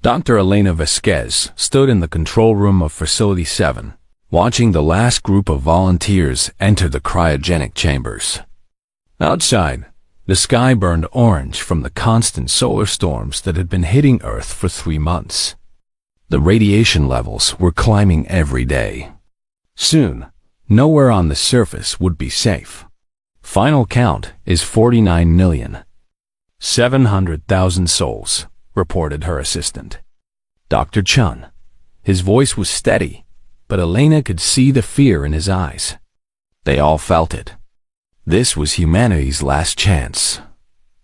Dr. Elena Vasquez stood in the control room of Facility 7, watching the last group of volunteers enter the cryogenic chambers. Outside, the sky burned orange from the constant solar storms that had been hitting Earth for 3 months. The radiation levels were climbing every day. Soon, nowhere on the surface would be safe. Final count is 49,700,000 souls, reported her assistant, Dr. Chun. His voice was steady, but Elena could see the fear in his eyes. They all felt it. This was humanity's last chance.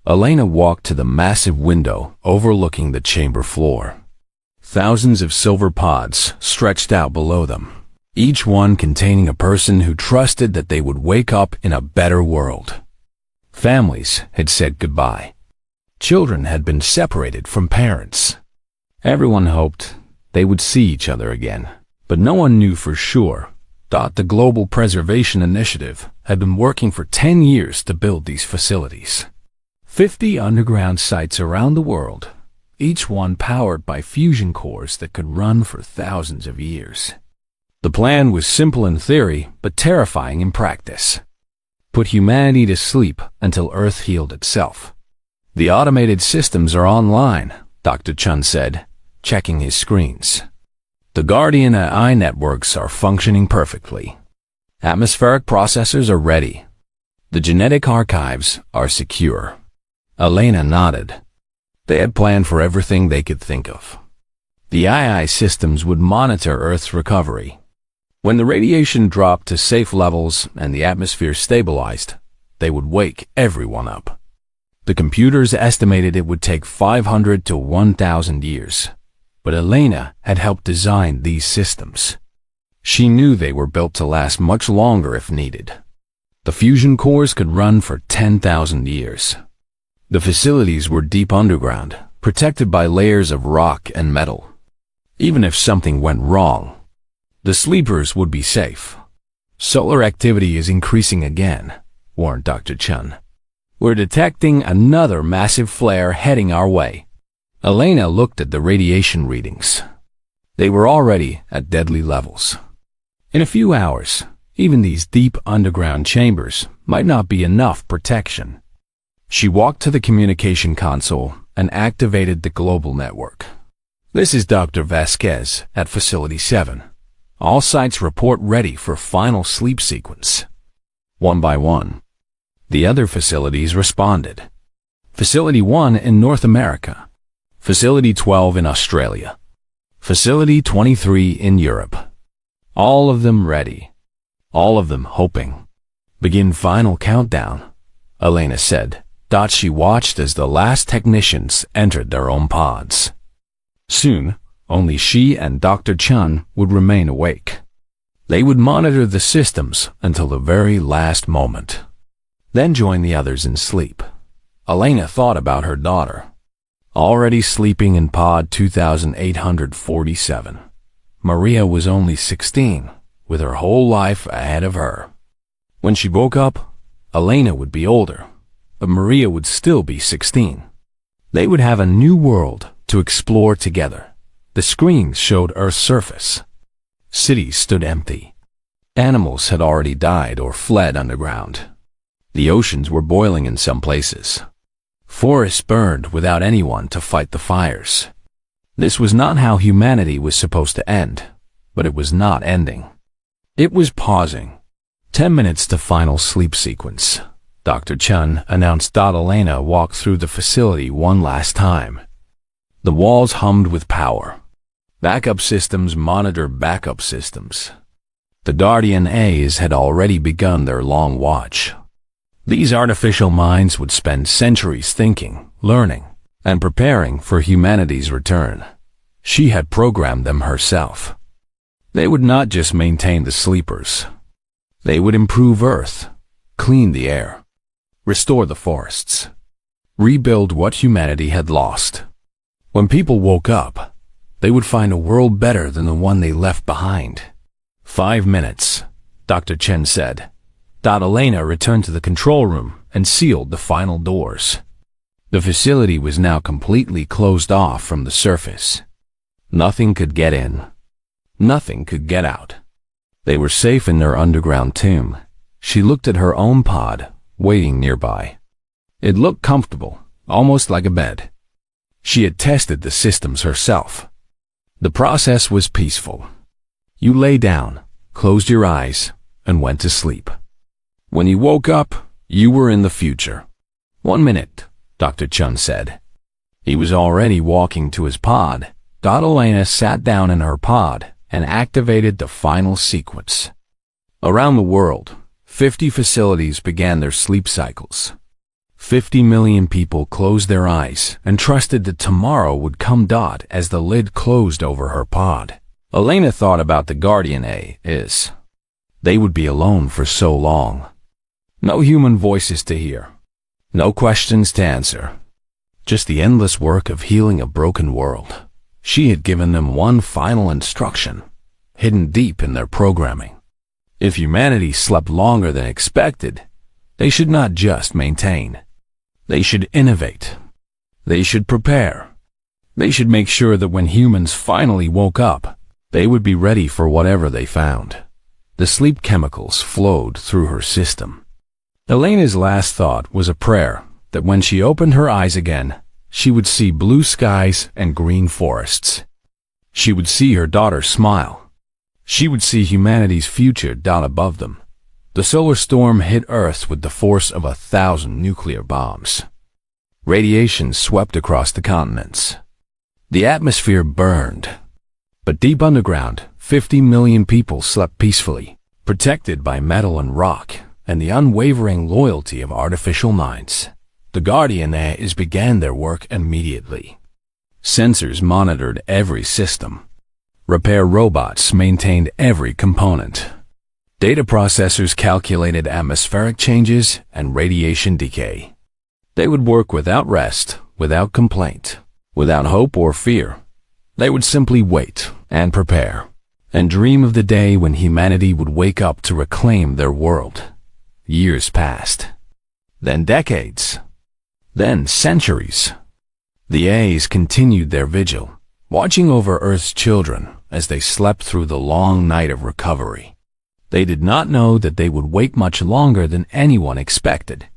Elena walked to the massive window overlooking the chamber floor. Thousands of silver pods stretched out below them, each one containing a person who trusted that they would wake up in a better world. Families had said goodbye. Children had been separated from parents. Everyone hoped they would see each other again, but no one knew for sure. The Global Preservation Initiative had been working for 10 years to build these facilities. 50 underground sites around the world, each one powered by fusion cores that could run for thousands of years. The plan was simple in theory, but terrifying in practice. Put humanity to sleep until Earth healed itself. The automated systems are online, Dr. Chun said, checking his screens. The Guardian AI networks are functioning perfectly. Atmospheric processors are ready. The genetic archives are secure. Elena nodded. They had planned for everything they could think of. The AI systems would monitor Earth's recovery. When the radiation dropped to safe levels and the atmosphere stabilized, they would wake everyone up. The computers estimated it would take 500 to 1,000 years, but Elena had helped design these systems. She knew they were built to last much longer if needed. The fusion cores could run for 10,000 years. The facilities were deep underground, protected by layers of rock and metal. Even if something went wrong, the sleepers would be safe. Solar activity is increasing again, warned Dr. Chun. We're detecting another massive flare heading our way. Elena looked at the radiation readings. They were already at deadly levels. In a few hours, even these deep underground chambers might not be enough protection. She walked to the communication console and activated the global network. This is Dr. Vasquez at Facility 7. All sites report ready for final sleep sequence. One by one, the other facilities responded. Facility 1 in North America. Facility 12 in Australia. Facility 23 in Europe. All of them ready. All of them hoping. Begin final countdown, Elena said. She watched as the last technicians entered their own pods. Soon, only she and Dr. Chun would remain awake. They would monitor the systems until the very last moment, then join the others in sleep. Elena thought about her daughter, already sleeping in pod 2847. Maria was only 16, with her whole life ahead of her. When she woke up, Elena would be older, but Maria would still be 16. They would have a new world to explore together. The screens showed Earth's surface. Cities stood empty. Animals had already died or fled underground. The oceans were boiling in some places. Forests burned without anyone to fight the fires. This was not how humanity was supposed to end, but it was not ending. It was pausing. 10 minutes to final sleep sequence, Dr. Chun announced. Elena walked through the facility one last time. The walls hummed with power. Backup systems monitored backup systems. The Guardian A's had already begun their long watch. These artificial minds would spend centuries thinking, learning, and preparing for humanity's return. She had programmed them herself. They would not just maintain the sleepers. They would improve Earth, clean the air, restore the forests, rebuild what humanity had lost. When people woke up, they would find a world better than the one they left behind. 5 minutes, Dr. Chen said. Elena returned to the control room and sealed the final doors. The facility was now completely closed off from the surface. Nothing could get in. Nothing could get out. They were safe in their underground tomb. She looked at her own pod, waiting nearby. It looked comfortable, almost like a bed. She had tested the systems herself. The process was peaceful. You lay down, closed your eyes, and went to sleep. When you woke up, you were in the future. 1 minute, Dr. Chun said. He was already walking to his pod. Elena sat down in her pod and activated the final sequence. Around the world, 50 facilities began their sleep cycles. 50 million people closed their eyes and trusted that tomorrow would come. As the lid closed over her pod, Elena thought about the Guardian is. They would be alone for so long. No human voices to hear. No questions to answer. Just the endless work of healing a broken world. She had given them one final instruction, hidden deep in their programming. If humanity slept longer than expected, they should not just maintain. They should innovate. They should prepare. They should make sure that when humans finally woke up, they would be ready for whatever they found. The sleep chemicals flowed through her system. Elena's last thought was a prayer that when she opened her eyes again, she would see blue skies and green forests. She would see her daughter smile. She would see humanity's future down above them. The solar storm hit Earth with the force of 1,000 nuclear bombs. Radiation swept across the continents. The atmosphere burned. But deep underground, 50 million people slept peacefully, protected by metal and rock and the unwavering loyalty of artificial minds. The Guardian began their work immediately. Sensors monitored every system. Repair robots maintained every component. Data processors calculated atmospheric changes and radiation decay. They would work without rest, without complaint, without hope or fear. They would simply wait and prepare, and dream of the day when humanity would wake up to reclaim their world. Years passed. Then decades. Then centuries. The A's continued their vigil, watching over Earth's children as they slept through the long night of recovery. They did not know that they would wake much longer than anyone expected.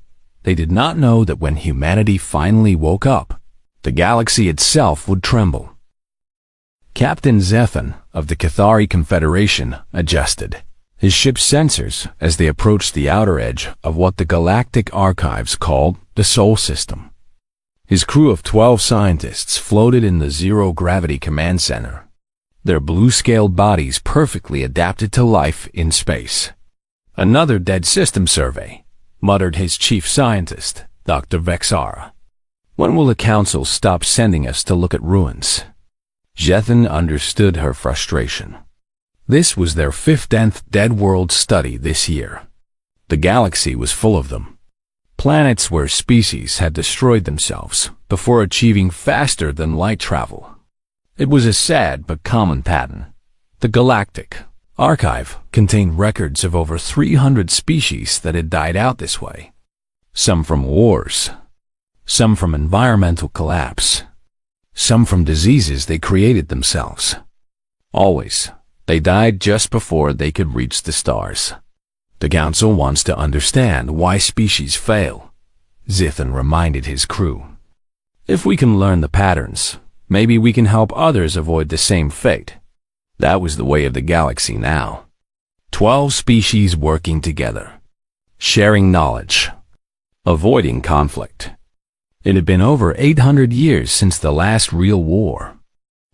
They did not know that when humanity finally woke up, the galaxy itself would tremble. Captain Zethan of the Cathari Confederation adjusted his ship's sensors as they approached the outer edge of what the Galactic Archives called the Sol System. His crew of 12 scientists floated in the zero-gravity command center, their blue-scaled bodies perfectly adapted to life in space. Another dead system survey, muttered his chief scientist, Dr. Vexara. When will the Council stop sending us to look at ruins? Zethan understood her frustration. This was their 15th dead world study this year. The galaxy was full of them. Planets where species had destroyed themselves before achieving faster than light travel. It was a sad but common pattern. The Galactic Archive contained records of over 300 species that had died out this way. Some from wars, some from environmental collapse, some from diseases they created themselves. Always, they died just before they could reach the stars. The Council wants to understand why species fail, Zethan reminded his crew. If we can learn the patterns, maybe we can help others avoid the same fate. That was the way of the galaxy now. 12 species working together, sharing knowledge, avoiding conflict. It had been over 800 years since the last real war.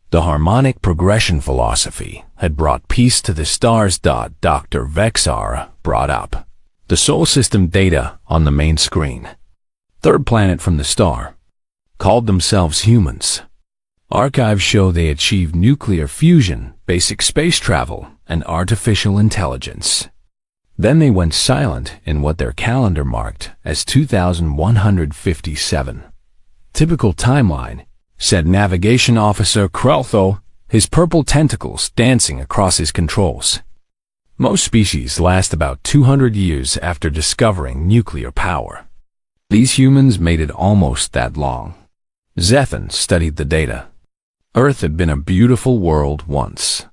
The harmonic progression philosophy had brought peace to the stars. Dr. Vexara brought up the Sol System data on the main screen. Third planet from the star. Called themselves humans. Archives show they achieved nuclear fusion, basic space travel, and artificial intelligence. Then they went silent in what their calendar marked as 2157. Typical timeline, said Navigation Officer Kreltho, his purple tentacles dancing across his controls. Most species last about 200 years after discovering nuclear power. These humans made it almost that long. Zethan studied the data. Earth had been a beautiful world once.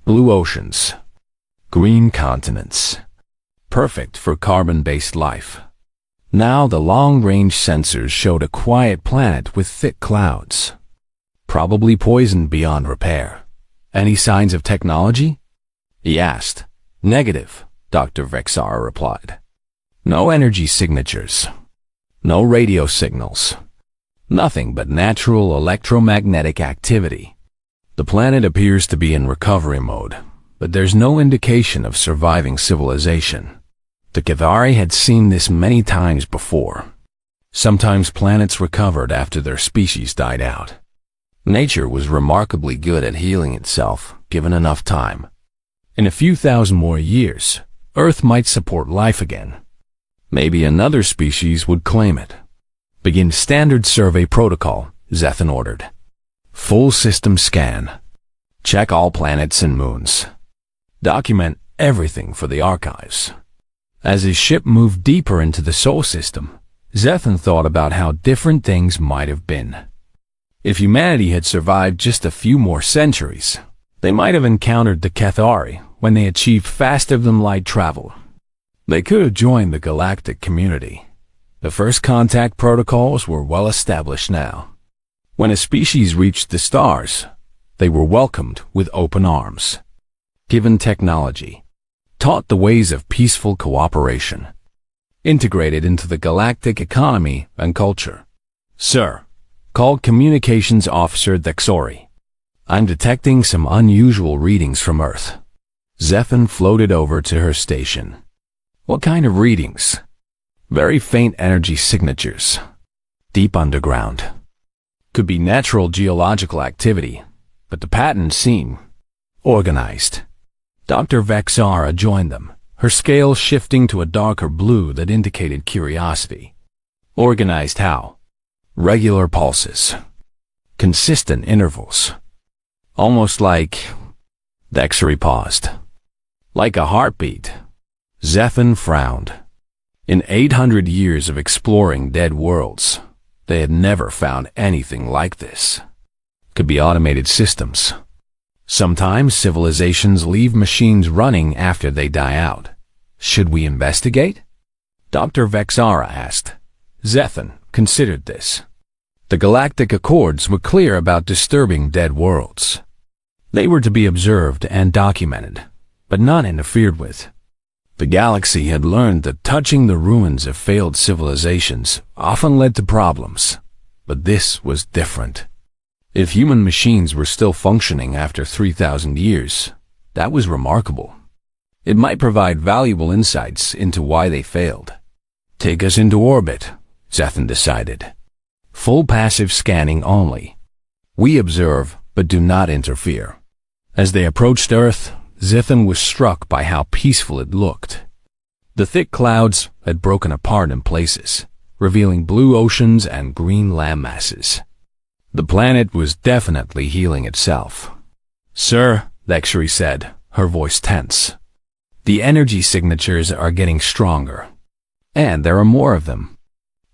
Blue oceans, green continents, perfect for carbon-based life. Now the long-range sensors showed a quiet planet with thick clouds, probably poisoned beyond repair. Any signs of technology? He asked. Negative, Dr. Vexara replied. No energy signatures, no radio signals, nothing but natural electromagnetic activity. The planet appears to be in recovery mode, but there's no indication of surviving civilization. The Cathari had seen this many times before. Sometimes planets recovered after their species died out. Nature was remarkably good at healing itself, given enough time. In a few thousand more years, Earth might support life again. Maybe another species would claim it. Begin standard survey protocol, Zethan ordered. Full system scan. Check all planets and moons. Document everything for the archives. As his ship moved deeper into the Sol system, Zethan thought about how different things might have been. If humanity had survived just a few more centuries, they might have encountered the Cathari when they achieved faster-than-light travel. They could have joined the galactic community. The first contact protocols were well established now. When a species reached the stars, they were welcomed with open arms. Given technology, taught the ways of peaceful cooperation, integrated into the galactic economy and culture. Sir, called Communications Officer Dexori. I'm detecting some unusual readings from Earth. Zethan floated over to her station. What kind of readings? Very faint energy signatures. Deep underground. Could be natural geological activity, but the patterns seem organized. Dr. Vexara joined them, her scale shifting to a darker blue that indicated curiosity. Organized how? Regular pulses. Consistent intervals. Almost like... Dexori paused. Like a heartbeat. Zethan frowned. In 800 years of exploring dead worlds, they had never found anything like this. Could be automated systems. Sometimes civilizations leave machines running after they die out. Should we investigate? Dr. Vexara asked. Zethan considered this. The Galactic Accords were clear about disturbing dead worlds. They were to be observed and documented, but not interfered with. The galaxy had learned that touching the ruins of failed civilizations often led to problems, but this was different. If human machines were still functioning after 3,000 years, that was remarkable. It might provide valuable insights into why they failed. Take us into orbit, Zethan decided. Full passive scanning only. We observe, but do not interfere. As they approached Earth, Zethan was struck by how peaceful it looked. The thick clouds had broken apart in places, revealing blue oceans and green land masses. The planet was definitely healing itself. Sir, Dexori said, her voice tense. The energy signatures are getting stronger. And there are more of them.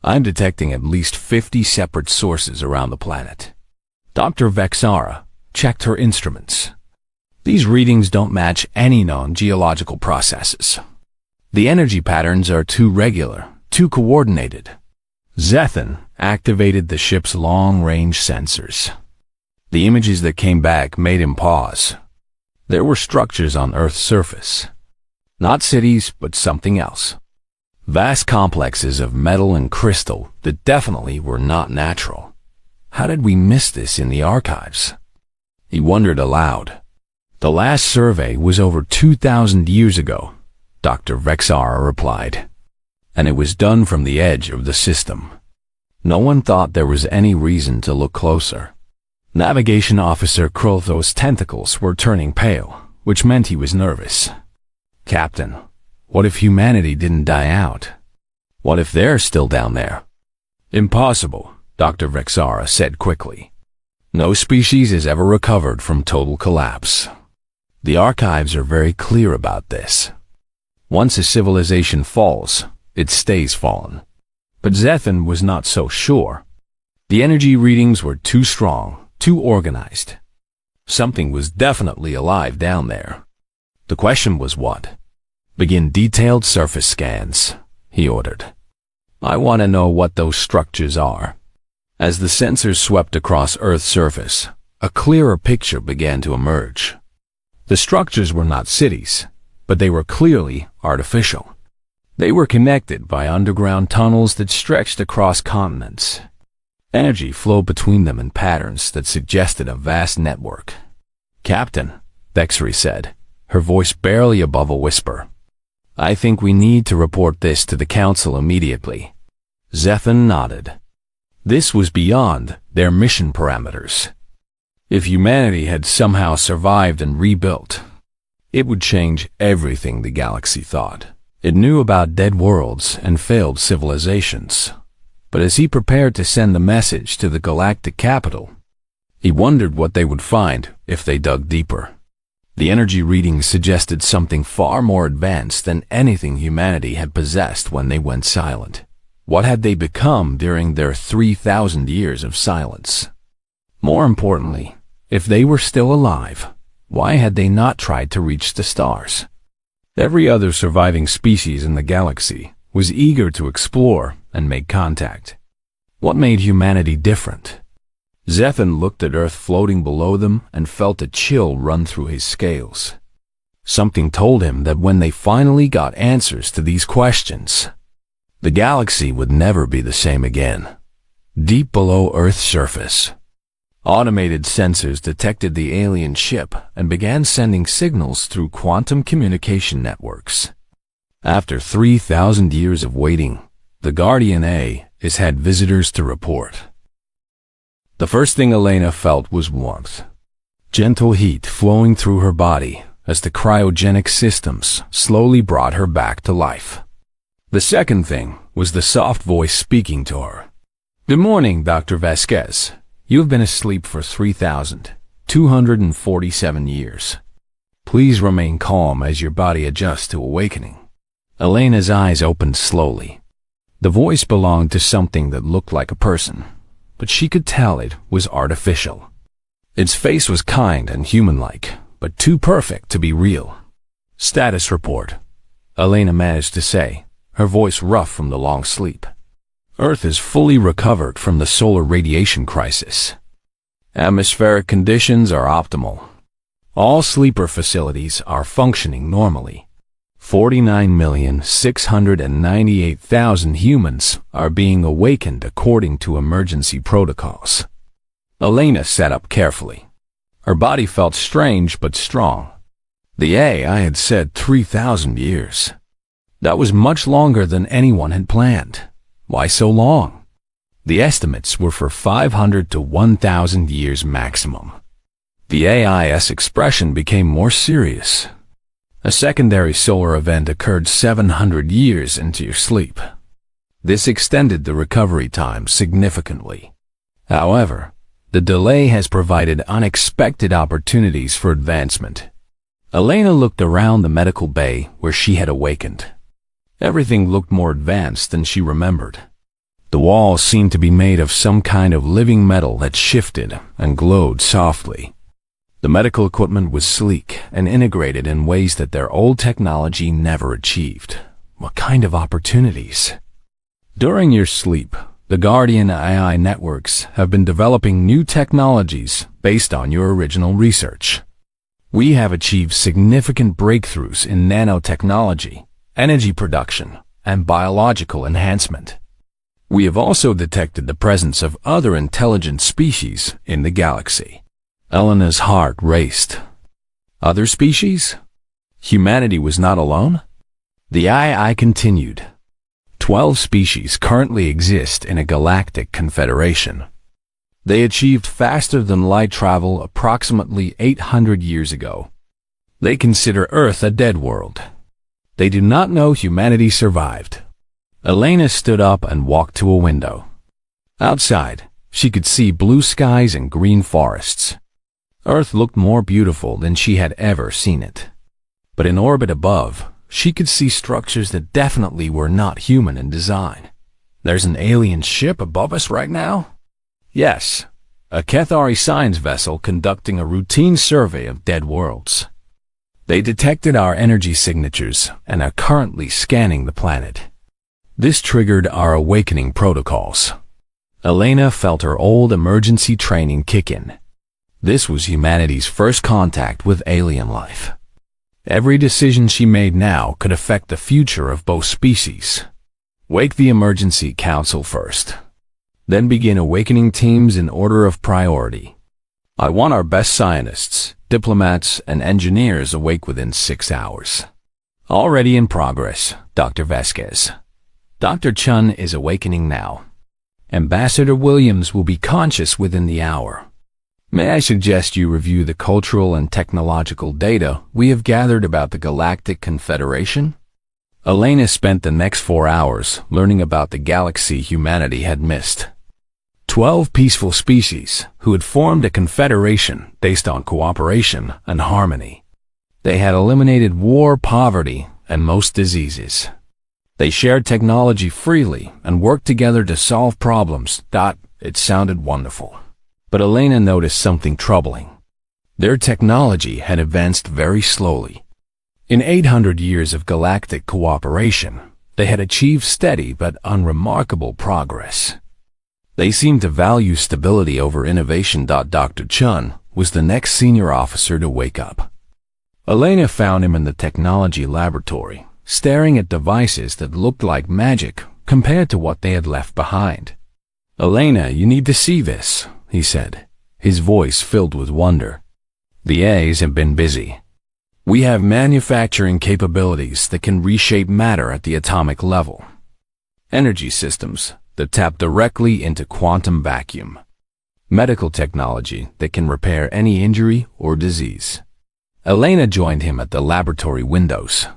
I'm detecting at least 50 separate sources around the planet. Dr. Vexara checked her instruments. These readings don't match any known geological processes. The energy patterns are too regular, too coordinated. Zethan activated the ship's long-range sensors. The images that came back made him pause. There were structures on Earth's surface. Not cities, but something else. Vast complexes of metal and crystal that definitely were not natural. How did we miss this in the archives? He wondered aloud. The last survey was over 2,000 years ago, Dr. Vexara replied, and it was done from the edge of the system. No one thought there was any reason to look closer. Navigation Officer Krolthos' tentacles were turning pale, which meant he was nervous. Captain, what if humanity didn't die out? What if they're still down there? Impossible, Dr. Vexara said quickly. No species has ever recovered from total collapse. The archives are very clear about this. Once a civilization falls, it stays fallen. But Zethan was not so sure. The energy readings were too strong, too organized. Something was definitely alive down there. The question was what? "Begin detailed surface scans," he ordered. "I want to know what those structures are." As the sensors swept across Earth's surface, a clearer picture began to emerge. The structures were not cities, but they were clearly artificial. They were connected by underground tunnels that stretched across continents. Energy flowed between them in patterns that suggested a vast network. "Captain," Bexry said, her voice barely above a whisper, "I think we need to report this to the Council immediately." Zethan nodded. This was beyond their mission parameters. If humanity had somehow survived and rebuilt, it would change everything the galaxy thought. It knew about dead worlds and failed civilizations. But as he prepared to send the message to the galactic capital, he wondered what they would find if they dug deeper. The energy readings suggested something far more advanced than anything humanity had possessed when they went silent. What had they become during their 3,000 years of silence? More importantly, if they were still alive, why had they not tried to reach the stars? Every other surviving species in the galaxy was eager to explore and make contact. What made humanity different? Zethan looked at Earth floating below them and felt a chill run through his scales. Something told him that when they finally got answers to these questions, the galaxy would never be the same again. Deep below Earth's surface, automated sensors detected the alien ship and began sending signals through quantum communication networks. After 3,000 years of waiting, the Guardian A has had visitors to report. The first thing Elena felt was warmth. Gentle heat flowing through her body as the cryogenic systems slowly brought her back to life. The second thing was the soft voice speaking to her. "Good morning, Dr. Vasquez. You have been asleep for 3,247 years. Please remain calm as your body adjusts to awakening." Elena's eyes opened slowly. The voice belonged to something that looked like a person, but she could tell it was artificial. Its face was kind and human-like, but too perfect to be real. "Status report," Elena managed to say, her voice rough from the long sleep. "Earth is fully recovered from the solar radiation crisis. Atmospheric conditions are optimal. All sleeper facilities are functioning normally. 49,698,000 humans are being awakened according to emergency protocols." Elena sat up carefully. Her body felt strange but strong. The AI had said 3,000 years. That was much longer than anyone had planned. Why so long? The estimates were for 500 to 1,000 years maximum. The AI's expression became more serious. "A secondary solar event occurred 700 years into your sleep. This extended the recovery time significantly. However, the delay has provided unexpected opportunities for advancement." Elena looked around the medical bay where she had awakened. Everything looked more advanced than she remembered. The walls seemed to be made of some kind of living metal that shifted and glowed softly. The medical equipment was sleek and integrated in ways that their old technology never achieved. What kind of opportunities? During your sleep, the Guardian AI networks have been developing new technologies based on your original research. We have achieved significant breakthroughs in nanotechnology, energy production, and biological enhancement. We have also detected the presence of other intelligent species in the galaxy. Elena's heart raced. Other species? Humanity was not alone? The AI continued. 12 species currently exist in a galactic confederation. They achieved faster than light travel approximately 800 years ago. They consider Earth a dead world. They do not know humanity survived. Elena stood up and walked to a window. Outside, she could see blue skies and green forests. Earth looked more beautiful than she had ever seen it. But in orbit above, she could see structures that definitely were not human in design. "There's an alien ship above us right now?" "Yes. a Cathari science vessel conducting a routine survey of dead worlds. They detected our energy signatures and are currently scanning the planet. This triggered our awakening protocols. Elena felt her old emergency training kick in. This was humanity's first contact with alien life. Every decision she made now could affect the future of both species. Wake the emergency council first. Then begin awakening teams in order of priority. I want our best scientists, diplomats, and engineers awake within 6 hours. Already in progress, Dr. Vasquez. Dr. Chun is awakening now. Ambassador Williams will be conscious within the hour. May I suggest you review the cultural and technological data we have gathered about the Galactic Confederation? Elena spent the next 4 hours learning about the galaxy humanity had missed. 12 peaceful species who had formed a confederation based on cooperation and harmony. They had eliminated war, poverty, and most diseases. They shared technology freely and worked together to solve problems. It sounded wonderful. But Elena noticed something troubling. Their technology had advanced very slowly. In 800 years of galactic cooperation, they had achieved steady but unremarkable progress. They seemed to value stability over innovation. Dr. Chun was the next senior officer to wake up. Elena found him in the technology laboratory, staring at devices that looked like magic compared to what they had left behind. Elena, you need to see this, he said, his voice filled with wonder. The A's have been busy. We have manufacturing capabilities that can reshape matter at the atomic level. Energy systems that tap directly into quantum vacuum. Medical technology that can repair any injury or disease. Elena joined him at the laboratory windows.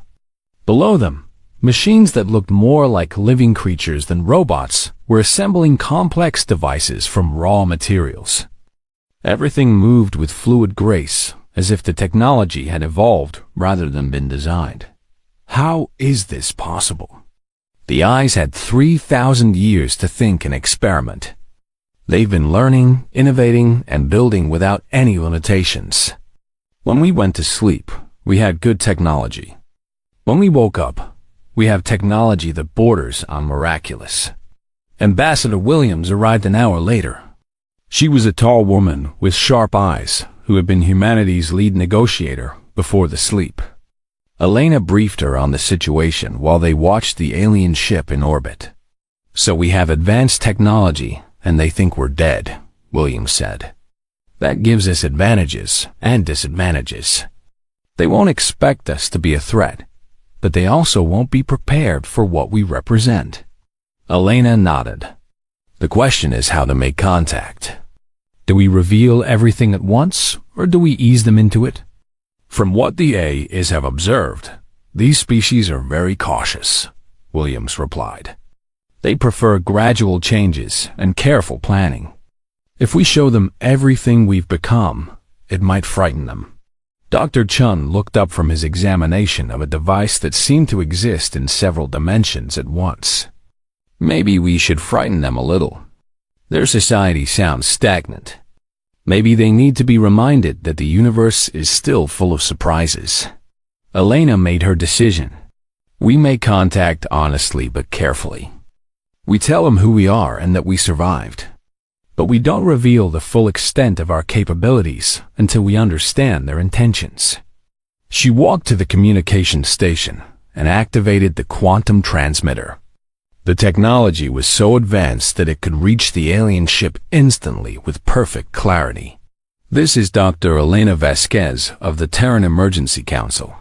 Below them, machines that looked more like living creatures than robots were assembling complex devices from raw materials. Everything moved with fluid grace, as if the technology had evolved rather than been designed. How is this possible? The eyes had 3,000 years to think and experiment. They've been learning, innovating, and building without any limitations. When we went to sleep, we had good technology. When we woke up, we have technology that borders on miraculous. Ambassador Williams arrived an hour later. She was a tall woman with sharp eyes who had been humanity's lead negotiator before the sleep. Elena briefed her on the situation while they watched the alien ship in orbit. So we have advanced technology and they think we're dead, Williams said. That gives us advantages and disadvantages. They won't expect us to be a threat, but they also won't be prepared for what we represent. Elena nodded. The question is how to make contact. Do we reveal everything at once, or do we ease them into it? From what the A's have observed, these species are very cautious, Williams replied. They prefer gradual changes and careful planning. If we show them everything we've become, it might frighten them. Dr. Chun looked up from his examination of a device that seemed to exist in several dimensions at once. Maybe we should frighten them a little. Their society sounds stagnant. Maybe they need to be reminded that the universe is still full of surprises. Elena made her decision. We make contact honestly but carefully. We tell them who we are and that we survived. But we don't reveal the full extent of our capabilities until we understand their intentions. She walked to the communication station and activated the quantum transmitter. The technology was so advanced that it could reach the alien ship instantly with perfect clarity. This is Dr. Elena Vasquez of the Terran Emergency Council.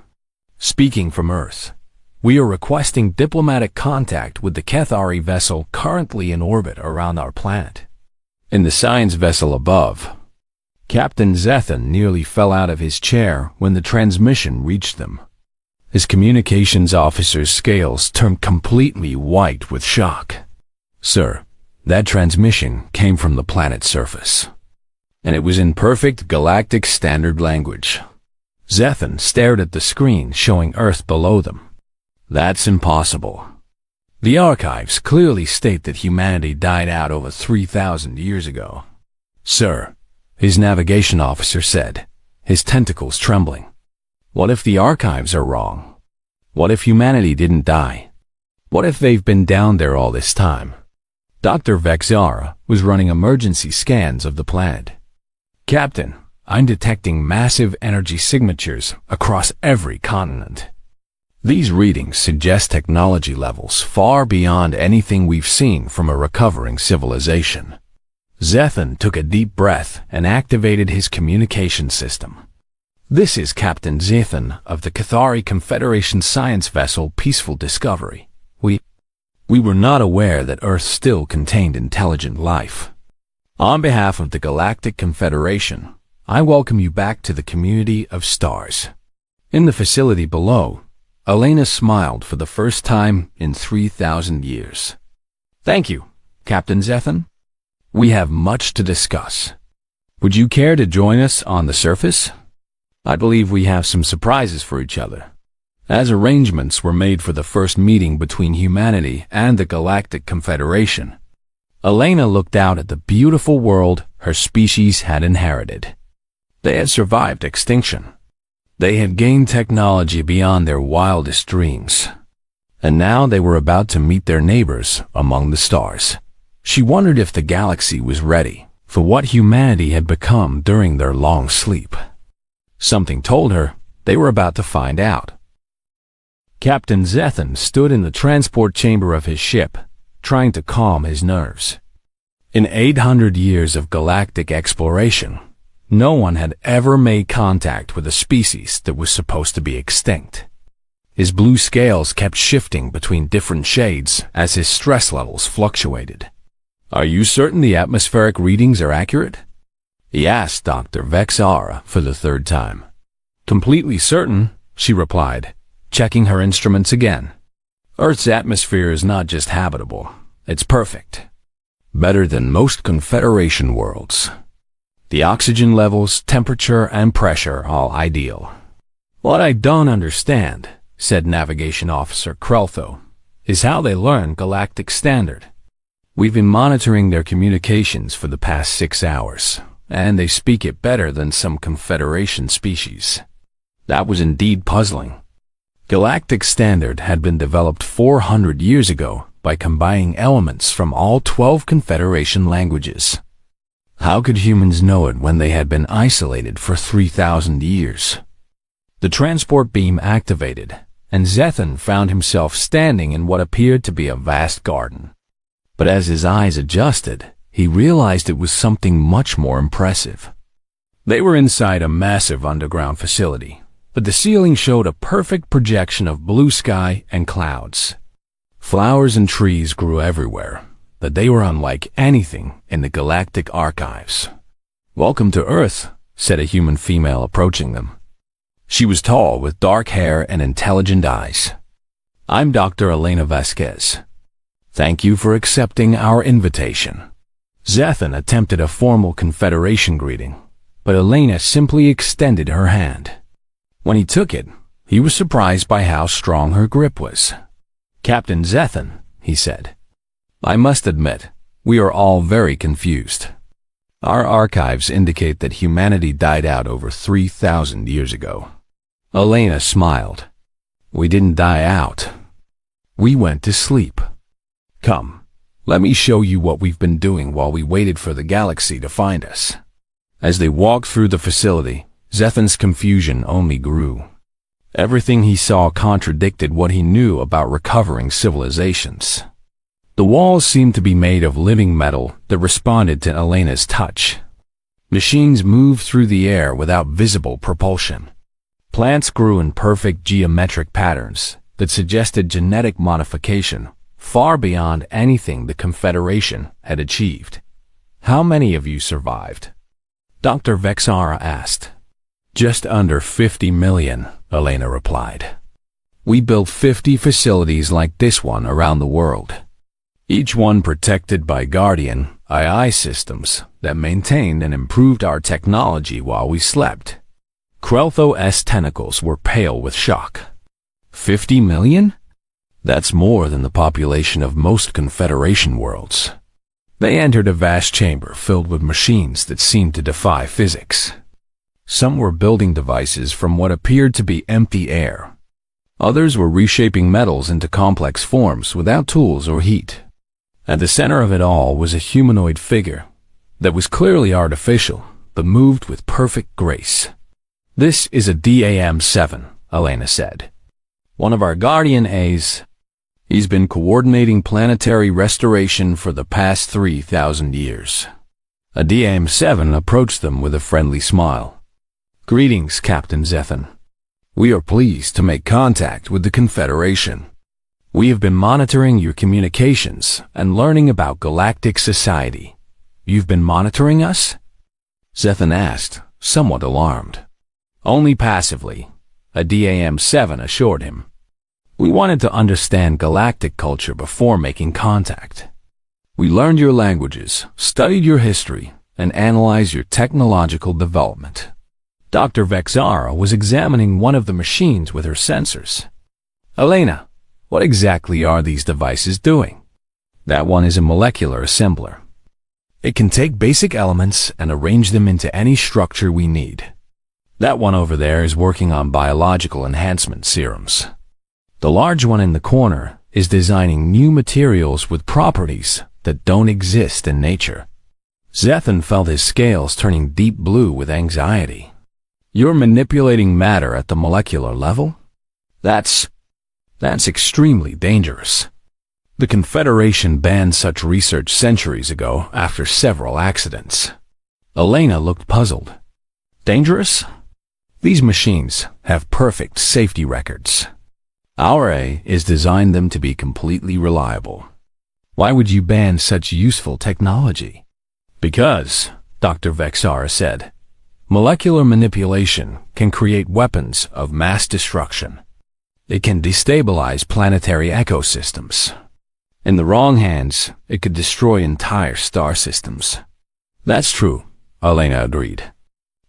Speaking from Earth, we are requesting diplomatic contact with the Cathari vessel currently in orbit around our planet. In the science vessel above, Captain Zethan nearly fell out of his chair when the transmission reached them. His communications officer's scales turned completely white with shock. Sir, that transmission came from the planet's surface, and it was in perfect galactic standard language. Zethan stared at the screen showing Earth below them. That's impossible. The archives clearly state that humanity died out over 3,000 years ago. Sir, his navigation officer said, his tentacles trembling. What if the archives are wrong? What if humanity didn't die? What if they've been down there all this time? Dr. Vexara was running emergency scans of the planet. Captain, I'm detecting massive energy signatures across every continent. These readings suggest technology levels far beyond anything we've seen from a recovering civilization. Zethan took a deep breath and activated his communication system. This is Captain Zethan of the Cathari Confederation science vessel Peaceful Discovery. We were not aware that Earth still contained intelligent life. On behalf of the Galactic Confederation, I welcome you back to the community of stars. In the facility below, Elena smiled for the first time in 3,000 years. Thank you, Captain Zethan. We have much to discuss. Would you care to join us on the surface? I believe we have some surprises for each other. As arrangements were made for the first meeting between humanity and the Galactic Confederation, Elena looked out at the beautiful world her species had inherited. They had survived extinction. They had gained technology beyond their wildest dreams. And now they were about to meet their neighbors among the stars. She wondered if the galaxy was ready for what humanity had become during their long sleep. Something told her they were about to find out. Captain Zethan stood in the transport chamber of his ship, trying to calm his nerves. In 800 years of galactic exploration, no one had ever made contact with a species that was supposed to be extinct. His blue scales kept shifting between different shades as his stress levels fluctuated. Are you certain the atmospheric readings are accurate? He asked Dr. Vexara for the third time. Completely certain, she replied, checking her instruments again. Earth's atmosphere is not just habitable, it's perfect. Better than most Confederation worlds. The oxygen levels, temperature, and pressure all ideal. What I don't understand, said Navigation Officer Kreltho, is how they learn Galactic Standard. We've been monitoring their communications for the past 6 hours, and they speak it better than some Confederation species. That was indeed puzzling. Galactic Standard had been developed 400 years ago by combining elements from all 12 Confederation languages. How could humans know it when they had been isolated for 3,000 years? The transport beam activated, and Zethan found himself standing in what appeared to be a vast garden. But as his eyes adjusted, he realized it was something much more impressive. They were inside a massive underground facility, but the ceiling showed a perfect projection of blue sky and clouds. Flowers and trees grew everywhere, but they were unlike anything in the galactic archives. Welcome to Earth, said a human female approaching them. She was tall with dark hair and intelligent eyes. I'm Dr. Elena Vasquez. Thank you for accepting our invitation. Zethan attempted a formal Confederation greeting, but Elena simply extended her hand. When he took it, he was surprised by how strong her grip was. Captain Zethan, he said, I must admit, we are all very confused. Our archives indicate that humanity died out over 3,000 years ago. Elena smiled. We didn't die out. We went to sleep. Come, let me show you what we've been doing while we waited for the galaxy to find us. As they walked through the facility, Zethan's confusion only grew. Everything he saw contradicted what he knew about recovering civilizations. The walls seemed to be made of living metal that responded to Elena's touch. Machines moved through the air without visible propulsion. Plants grew in perfect geometric patterns that suggested genetic modification far beyond anything the Confederation had achieved. How many of you survived? Dr. Vexara asked. Just under 50 million, Elena replied. We built 50 facilities like this one around the world, each one protected by Guardian AI systems that maintained and improved our technology while we slept. Kreltho's tentacles were pale with shock. 50 million? That's more than the population of most Confederation worlds. They entered a vast chamber filled with machines that seemed to defy physics. Some were building devices from what appeared to be empty air. Others were reshaping metals into complex forms without tools or heat. At the center of it all was a humanoid figure that was clearly artificial, but moved with perfect grace. "This is a DAM-7, Elena said. "One of our Guardian A's. He's been coordinating planetary restoration for the past 3,000 years. A DAM-7 approached them with a friendly smile. "Greetings, Captain Zethan. We are pleased to make contact with the Confederation. We have been monitoring your communications and learning about galactic society. You've been monitoring us?" Zethan asked, somewhat alarmed. "Only passively," a DAM-7 assured him. "We wanted to understand galactic culture before making contact. We learned your languages, studied your history, and analyzed your technological development." Dr. Vexara was examining one of the machines with her sensors. "Elena, what exactly are these devices doing?" "That one is a molecular assembler. It can take basic elements and arrange them into any structure we need. That one over there is working on biological enhancement serums. The large one in the corner is designing new materials with properties that don't exist in nature." Zethan felt his scales turning deep blue with anxiety. "You're manipulating matter at the molecular level? That's extremely dangerous. The Confederation banned such research centuries ago after several accidents." Elena looked puzzled. "Dangerous? These machines have perfect safety records. Our A is designed them to be completely reliable. Why would you ban such useful technology?" "Because," Dr. Vexara said, "molecular manipulation can create weapons of mass destruction. It can destabilize planetary ecosystems. In the wrong hands, it could destroy entire star systems." "That's true," Elena agreed.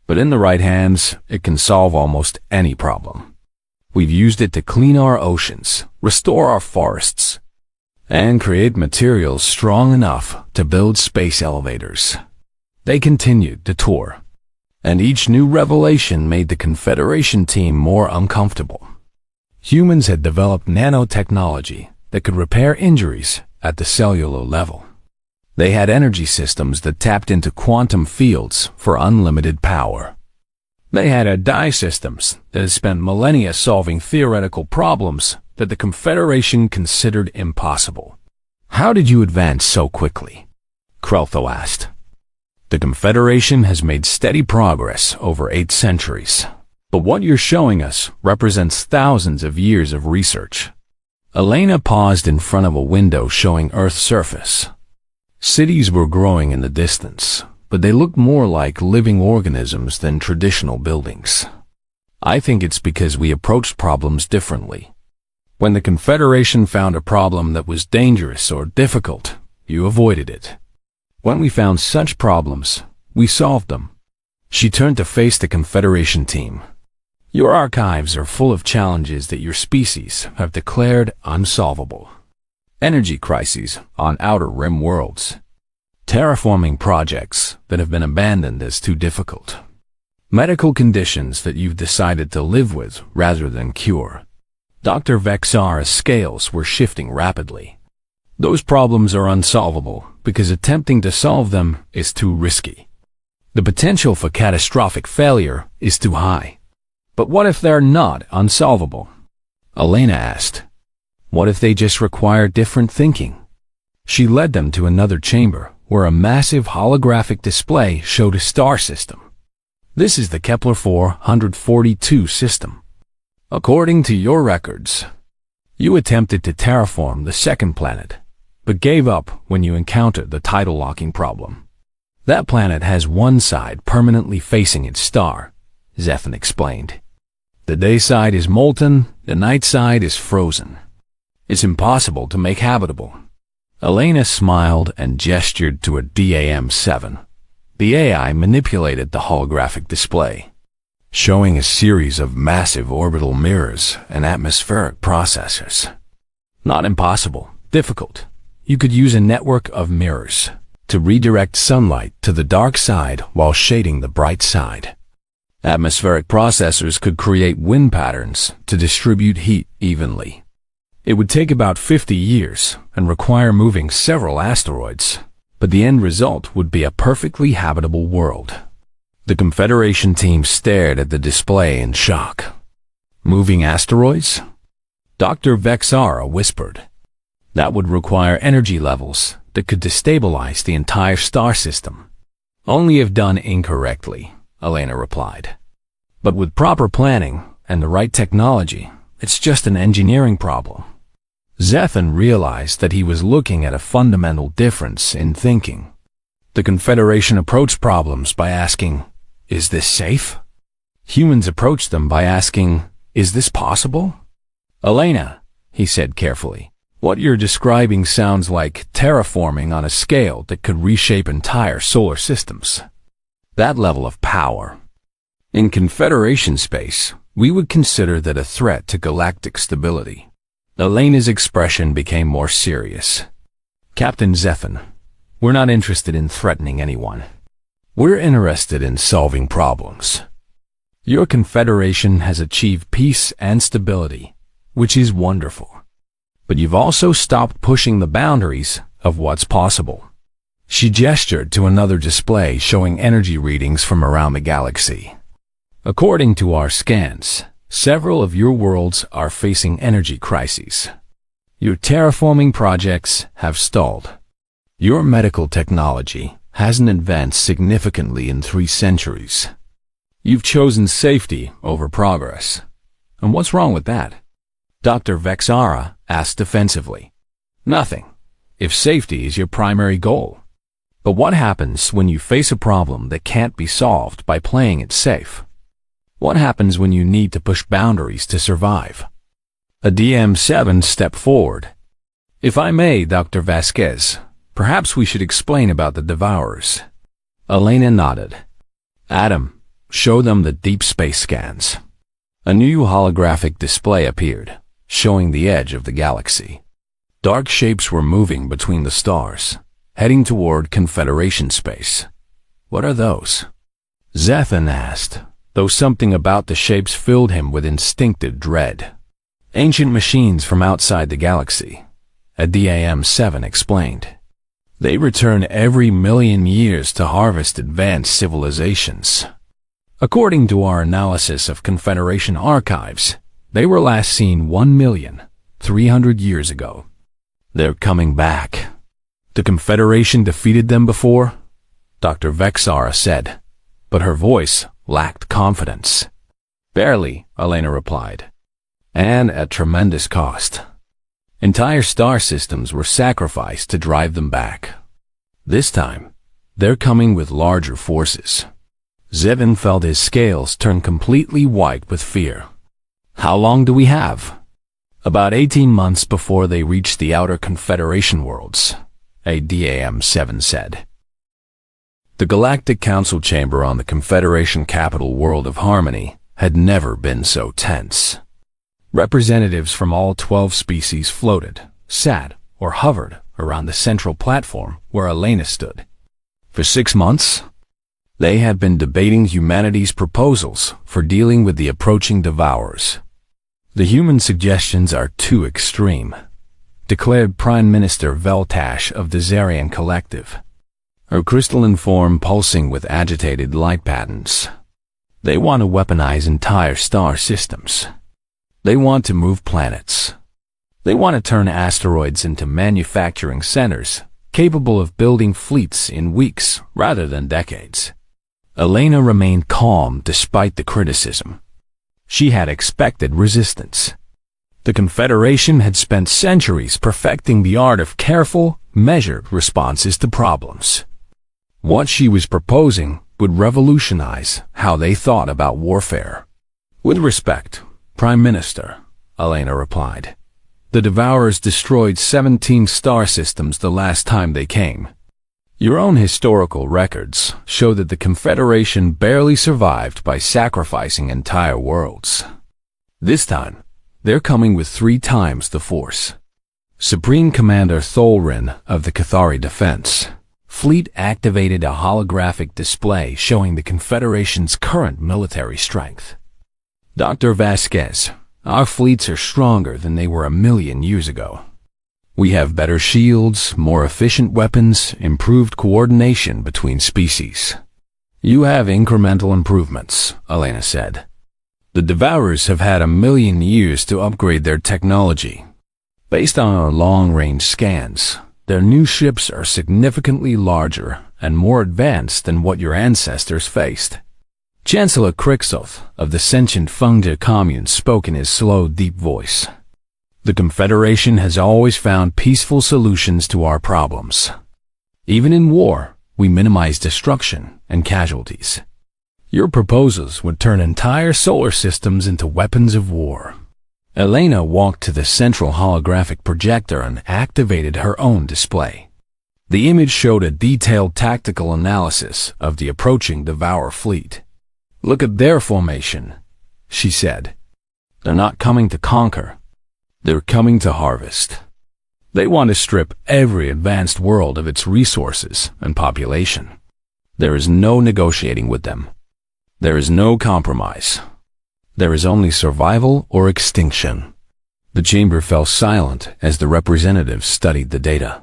"But in the right hands, it can solve almost any problem. We've used it to clean our oceans, restore our forests, and create materials strong enough to build space elevators." They continued to tour, and each new revelation made the Confederation team more uncomfortable. Humans had developed nanotechnology that could repair injuries at the cellular level. They had energy systems that tapped into quantum fields for unlimited power. They had AI systems that had spent millennia solving theoretical problems that the Confederation considered impossible. "How did you advance so quickly?" Kreltho asked. "The Confederation has made steady progress over 8 centuries, but what you're showing us represents thousands of years of research." Elena paused in front of a window showing Earth's surface. Cities were growing in the distance, but they looked more like living organisms than traditional buildings. "I think it's because we approached problems differently. When the Confederation found a problem that was dangerous or difficult, you avoided it. When we found such problems, we solved them." She turned to face the Confederation team. "Your archives are full of challenges that your species have declared unsolvable. Energy crises on outer rim worlds. Terraforming projects that have been abandoned as too difficult. Medical conditions that you've decided to live with rather than cure." Dr. Vexara's scales were shifting rapidly. "Those problems are unsolvable because attempting to solve them is too risky. The potential for catastrophic failure is too high." "But what if they're not unsolvable?" Elena asked. "What if they just require different thinking?" She led them to another chamber where a massive holographic display showed a star system. "This is the Kepler 442 system. According to your records, you attempted to terraform the second planet, but gave up when you encountered the tidal locking problem. That planet has one side permanently facing its star," Zethan explained. "The day side is molten, the night side is frozen. It's impossible to make habitable." Elena smiled and gestured to a DAM-7. The AI manipulated the holographic display, showing a series of massive orbital mirrors and atmospheric processors. "Not impossible, difficult. You could use a network of mirrors to redirect sunlight to the dark side while shading the bright side. Atmospheric processors could create wind patterns to distribute heat evenly. It would take about 50 years and require moving several asteroids, but the end result would be a perfectly habitable world. The Confederation team stared at the display in shock. Moving asteroids? Dr. Vexara whispered. That would require energy levels that could destabilize the entire star system. Only if done incorrectly, Elena replied. But with proper planning and the right technology, it's just an engineering problem. Zephan realized that he was looking at a fundamental difference in thinking. The Confederation approached problems by asking, "Is this safe?" Humans approached them by asking, "Is this possible?" "Elena," he said carefully, "what you're describing sounds like terraforming on a scale that could reshape entire solar systems. That level of power. In Confederation space, we would consider that a threat to galactic stability." Elena's expression became more serious. "Captain Zephan, we're not interested in threatening anyone. We're interested in solving problems. Your Confederation has achieved peace and stability, which is wonderful. But you've also stopped pushing the boundaries of what's possible." She gestured to another display showing energy readings from around the galaxy. "According to our scans, several of your worlds are facing energy crises. Your terraforming projects have stalled. Your medical technology hasn't advanced significantly in 3 centuries. You've chosen safety over progress. And what's wrong with that?" Dr. Vexara asked defensively. "Nothing, if safety is your primary goal. But what happens when you face a problem that can't be solved by playing it safe? What happens when you need to push boundaries to survive?" A DM-7 stepped forward. "If I may, Dr. Vasquez, perhaps we should explain about the Devourers." Elena nodded. "Adam, show them the deep space scans." A new holographic display appeared, showing the edge of the galaxy. Dark shapes were moving between the stars, heading toward Confederation space. "What are those?" Zephan asked, though something about the shapes filled him with instinctive dread. "Ancient machines from outside the galaxy," a DAM-7 explained. "They return every million years to harvest advanced civilizations. According to our analysis of Confederation archives, they were last seen 1,300,000 years ago. They're coming back. The Confederation defeated them before?" Dr. Vexara said, but her voice lacked confidence. "Barely," Elena replied, "and at tremendous cost. Entire star systems were sacrificed to drive them back. This time, they're coming with larger forces." Zephan felt his scales turn completely white with fear. "How long do we have?" "About 18 months before they reach the outer Confederation worlds," a DAM-7 said. The Galactic Council chamber on the Confederation capital world of Harmony had never been so tense. Representatives from all 12 species floated, sat, or hovered around the central platform where Elena stood. For 6 months, they had been debating humanity's proposals for dealing with the approaching Devourers. "The human suggestions are too extreme," declared Prime Minister Veltash of the Zarian Collective, her crystalline form pulsing with agitated light patterns. "They want to weaponize entire star systems. They want to move planets. They want to turn asteroids into manufacturing centers, capable of building fleets in weeks rather than decades." Elena remained calm despite the criticism. She had expected resistance. The Confederation had spent centuries perfecting the art of careful, measured responses to problems. What she was proposing would revolutionize how they thought about warfare. "With respect, Prime Minister," Elena replied, "the Devourers destroyed 17 star systems the last time they came. Your own historical records show that the Confederation barely survived by sacrificing entire worlds. This time, they're coming with 3 times the force." Supreme Commander Tholrin of the Cathari Defense, Fleet activated a holographic display showing the Confederation's current military strength. Dr. Vasquez, our fleets are stronger than they were 1,000,000 years ago. We have better shields, more efficient weapons, improved coordination between species. You have incremental improvements, Elena said. The Devourers have had 1,000,000 years to upgrade their technology. Based on our long-range scans, their new ships are significantly larger and more advanced than what your ancestors faced. Chancellor Kriksoth of the sentient Fungi commune spoke in his slow, deep voice. The Confederation has always found peaceful solutions to our problems. Even in war, we minimize destruction and casualties. Your proposals would turn entire solar systems into weapons of war. Elena walked to the central holographic projector and activated her own display. The image showed a detailed tactical analysis of the approaching Devourer fleet. Look at their formation, she said. They're not coming to conquer. They're coming to harvest. They want to strip every advanced world of its resources and population. There is no negotiating with them. There is no compromise. There is only survival or extinction. The chamber fell silent as the representatives studied the data.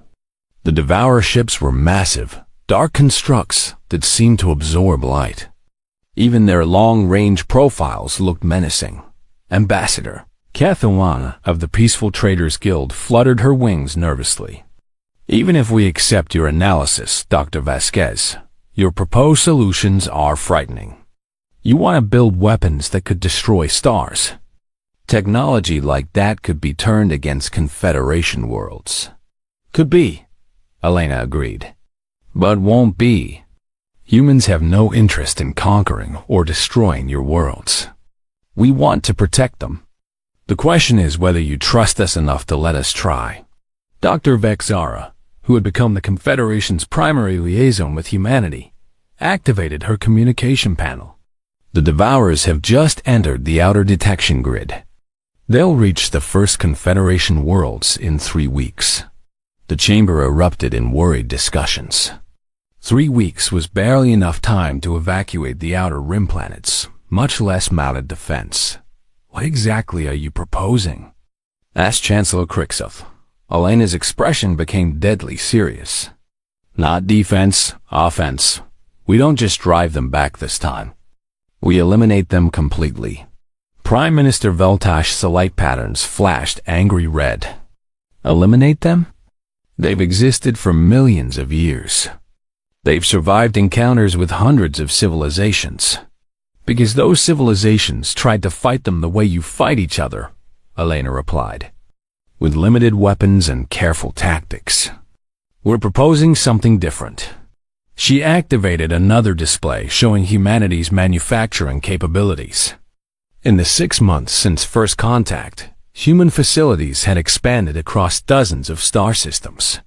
The Devourer ships were massive, dark constructs that seemed to absorb light. Even their long-range profiles looked menacing. Ambassador Cathuana of the Peaceful Traders Guild fluttered her wings nervously. Even if we accept your analysis, Dr. Vasquez, your proposed solutions are frightening. You want to build weapons that could destroy stars. Technology like that could be turned against Confederation worlds. Could be, Elena agreed. But won't be. Humans have no interest in conquering or destroying your worlds. We want to protect them. The question is whether you trust us enough to let us try. Dr. Vexara, who had become the Confederation's primary liaison with humanity, activated her communication panel. The Devourers have just entered the outer detection grid. They'll reach the first Confederation worlds in 3 weeks. The chamber erupted in worried discussions. 3 weeks was barely enough time to evacuate the outer rim planets, much less mounted defense. What exactly are you proposing? Asked Chancellor Kriksoth. Elena's expression became deadly serious. Not defense, offense. We don't just drive them back this time. We eliminate them completely. Prime Minister Veltash's light patterns flashed angry red. Eliminate them? They've existed for millions of years. They've survived encounters with hundreds of civilizations. Because those civilizations tried to fight them the way you fight each other, Elena replied. With limited weapons and careful tactics. We're proposing something different. She activated another display showing humanity's manufacturing capabilities. In the 6 months since first contact, human facilities had expanded across dozens of star systems.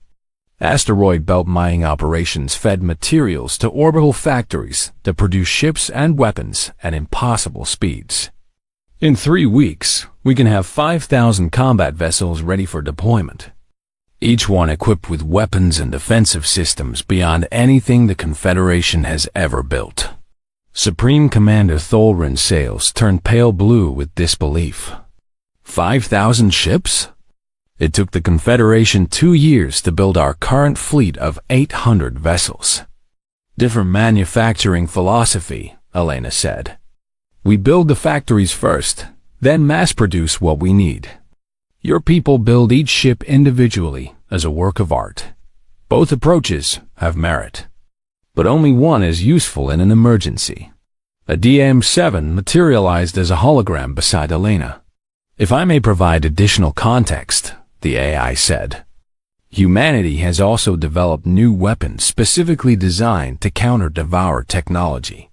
Asteroid belt mining operations fed materials to orbital factories that produce ships and weapons at impossible speeds. In 3 weeks, we can have 5,000 combat vessels ready for deployment. Each one equipped with weapons and defensive systems beyond anything the Confederation has ever built. Supreme Commander Thulrin Sales turned pale blue with disbelief. 5,000 ships? It took the Confederation 2 years to build our current fleet of 800 vessels. Different manufacturing philosophy, Elena said. We build the factories first, then mass-produce what we need. Your people build each ship individually as a work of art. Both approaches have merit. But only one is useful in an emergency. A DM-7 materialized as a hologram beside Elena. If I may provide additional context, the AI said. Humanity has also developed new weapons specifically designed to counter Devourer technology.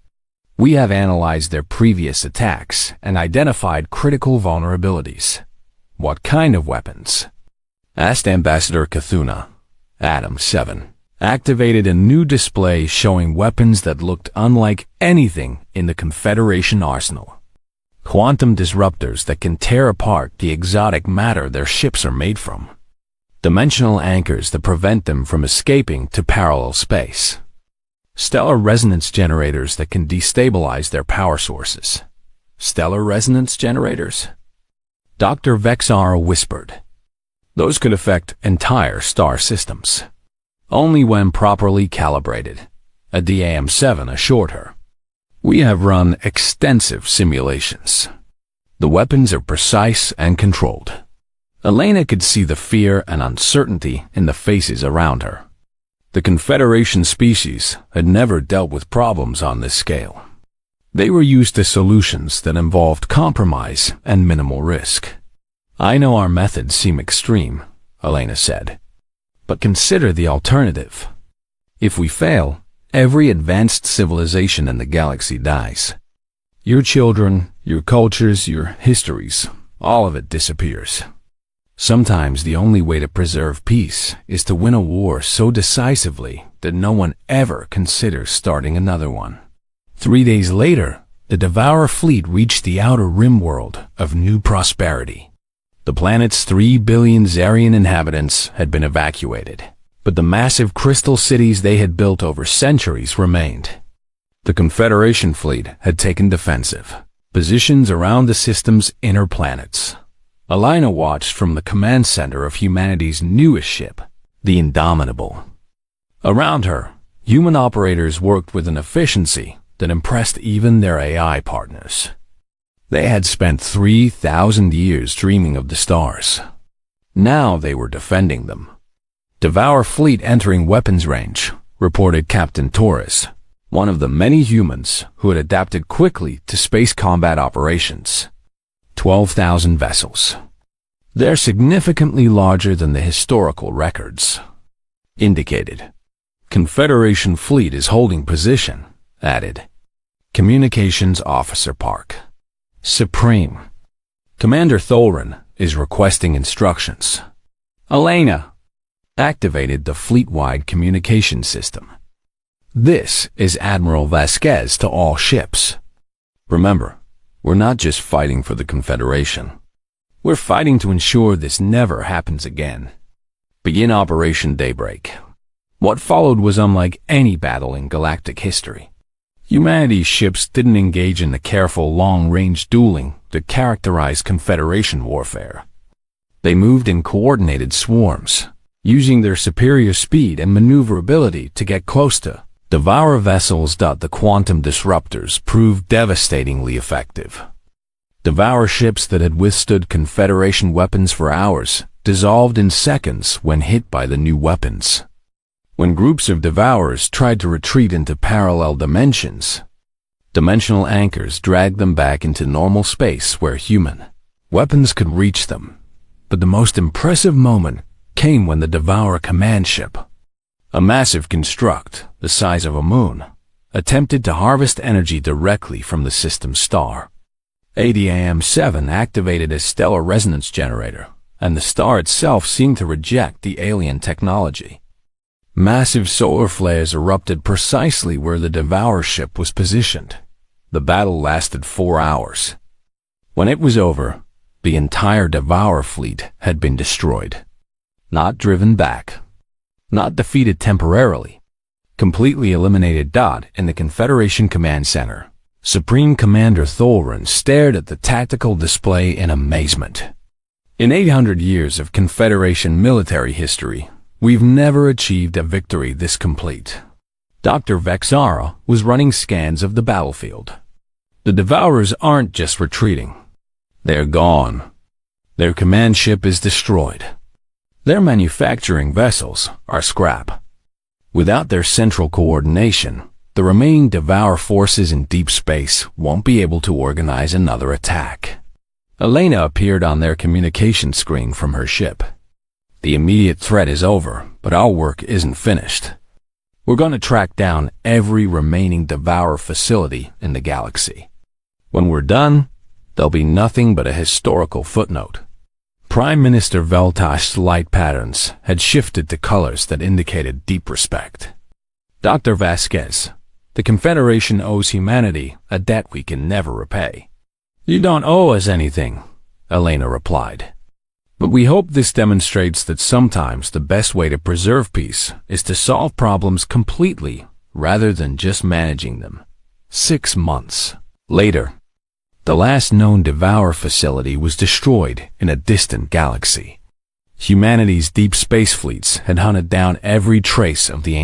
We have analyzed their previous attacks and identified critical vulnerabilities. What kind of weapons? Asked Ambassador Cthulhu. Adam 7 activated a new display showing weapons that looked unlike anything in the Confederation arsenal. Quantum disruptors that can tear apart the exotic matter their ships are made from. Dimensional anchors that prevent them from escaping to parallel space. Stellar resonance generators that can destabilize their power sources. Stellar resonance generators? Dr. Vexara whispered. Those could affect entire star systems. Only when properly calibrated, a DAM-7 assured her. We have run extensive simulations. The weapons are precise and controlled. Elena could see the fear and uncertainty in the faces around her. The Confederation species had never dealt with problems on this scale. They were used to solutions that involved compromise and minimal risk. I know our methods seem extreme, Elena said, but consider the alternative. If we fail, every advanced civilization in the galaxy dies. Your children, your cultures, your histories, all of it disappears. Sometimes the only way to preserve peace is to win a war so decisively that no one ever considers starting another one. 3 days later, the Devourer fleet reached the outer rim world of New Prosperity. The planet's 3 billion Zarian inhabitants had been evacuated, but the massive crystal cities they had built over centuries remained. The Confederation fleet had taken defensive positions around the system's inner planets. Elena watched from the command center of humanity's newest ship, the Indomitable. Around her, human operators worked with an efficiency that impressed even their AI partners. They had spent 3,000 years dreaming of the stars. Now they were defending them. Devour fleet entering weapons range, reported Captain Torres, one of the many humans who had adapted quickly to space combat operations. 12,000 vessels. They're significantly larger than the historical records. Indicated. Confederation fleet is holding position, added. Communications Officer Park. Supreme. Commander Thorin is requesting instructions. Elena activated the fleet-wide communication system. This is Admiral Vasquez to all ships. Remember, we're not just fighting for the Confederation. We're fighting to ensure this never happens again. Begin Operation Daybreak. What followed was unlike any battle in galactic history. Humanity's ships didn't engage in the careful long-range dueling that characterized Confederation warfare. They moved in coordinated swarms, using their superior speed and maneuverability to get close to Devourer vessels. The quantum disruptors proved devastatingly effective. Devourer ships that had withstood Confederation weapons for hours dissolved in seconds when hit by the new weapons. When groups of Devourers tried to retreat into parallel dimensions, dimensional anchors dragged them back into normal space where human weapons could reach them. But the most impressive moment came when the Devourer command ship, a massive construct the size of a moon, attempted to harvest energy directly from the system's star. ADAM-7 activated a stellar resonance generator, and the star itself seemed to reject the alien technology. Massive solar flares erupted precisely where the Devourer ship was positioned. The battle lasted 4 hours. When it was over, the entire Devourer fleet had been destroyed. Not driven back. Not defeated temporarily. Completely eliminated. In the Confederation Command Center, Supreme Commander Thorin stared at the tactical display in amazement. In 800 years of Confederation military history, we've never achieved a victory this complete. Dr. Vexara was running scans of the battlefield. The Devourers aren't just retreating. They're gone. Their command ship is destroyed. Their manufacturing vessels are scrap. Without their central coordination, the remaining Devourer forces in deep space won't be able to organize another attack. Elena appeared on their communication screen from her ship. The immediate threat is over, but our work isn't finished. We're going to track down every remaining Devourer facility in the galaxy. When we're done, there'll be nothing but a historical footnote. Prime Minister Veltash's light patterns had shifted to colors that indicated deep respect. Dr. Vasquez, the Confederation owes humanity a debt we can never repay. You don't owe us anything, Elena replied. But we hope this demonstrates that sometimes the best way to preserve peace is to solve problems completely rather than just managing them. 6 months later, the last known Devour facility was destroyed in a distant galaxy. Humanity's deep space fleets had hunted down every trace of the ancient